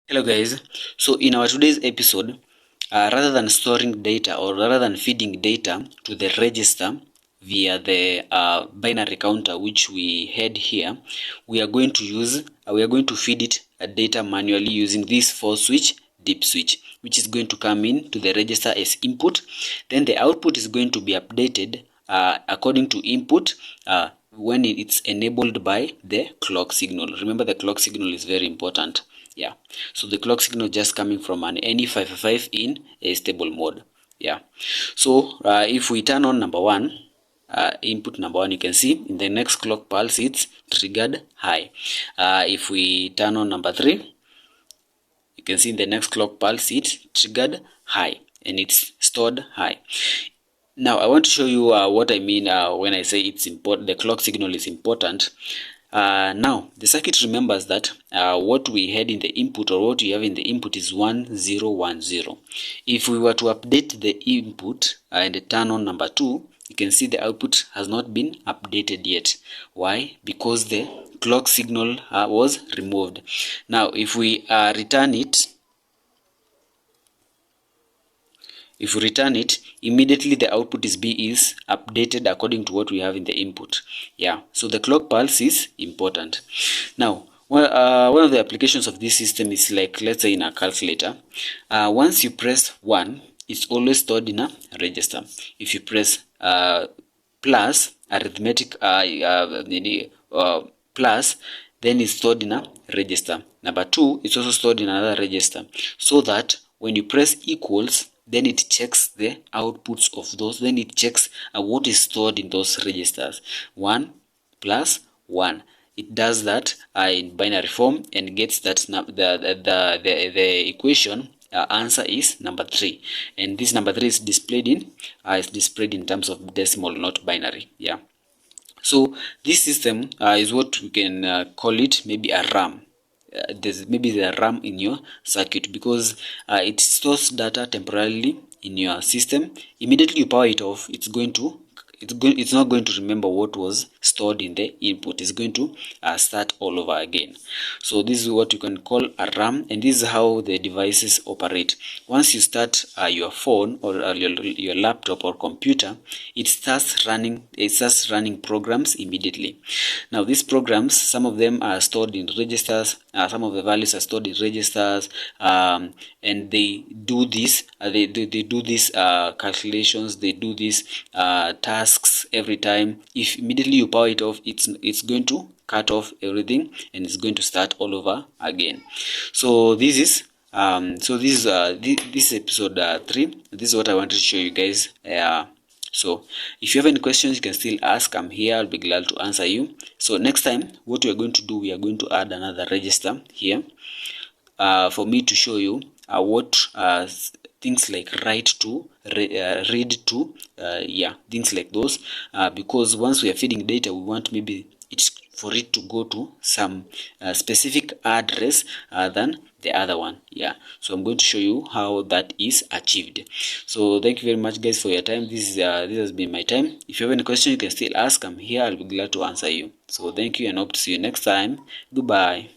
Hello guys, so in our today's episode, rather than storing data or rather than feeding data to the register via the binary counter which we had here, we are going to feed it data manually using this for switch deep switch, which is going to come in to the register as input. Then the output is going to be updated according to input when it's enabled by the clock signal. Remember, the clock signal is very important. Yeah, so the clock signal just coming from an NE555 in a stable mode. Yeah, so if we turn on number one, input number one, you can see in the next clock pulse it's triggered high. If we turn on number three, you can see in the next clock pulse it's triggered high and it's stored high. Now I want to show you what I mean when I say it's important. The clock signal is important. Now the circuit remembers that what we had in the input, or what we have in the input, is 1010. If we were to update the input and turn on number two, you can see the output has not been updated yet. Why? Because the clock signal was removed. Now if we return it, immediately the output is updated according to what we have in the input. Yeah, so the clock pulse is important. Now, one of the applications of this system is like, let's say in a calculator. Once you press 1, it's always stored in a register. If you press plus, arithmetic plus, then it's stored in a register. Number 2, it's also stored in another register, so that when you press equals, then it checks the outputs of those, then it checks what is stored in those registers. 1 plus 1. It does that in binary form and gets that the equation answer is number 3, and this number 3 is displayed in terms of decimal, not binary. Yeah, so this system is what we can call it maybe a RAM. There's maybe the RAM in your circuit, because it stores data temporarily in your system. Immediately you power it off, it's not going to remember what was stored in the input. It's going to start all over again. So this is what you can call a RAM, and this is how the devices operate. Once you start your phone or your laptop or computer, it starts running programs immediately. Now these programs, some of them are stored in registers, some of the values are stored in registers, and they do this calculations, they do these tasks every time. If immediately you power it off, it's going to cut off everything and it's going to start all over again. So this is this episode 3. This is what I wanted to show you guys. So if you have any questions, you can still ask. I'm here, I'll be glad to answer you. So next time, what we are going to do, we are going to add another register here for me to show you what things like write to, read to, yeah, things like those, because once we are feeding data, we want maybe for it to go to some specific address than the other one. Yeah, so I'm going to show you how that is achieved. So thank you very much guys for your time. This has been my time. If you have any question, you can still ask. I'm here, I'll be glad to answer you. So thank you and hope to see you next time. Goodbye.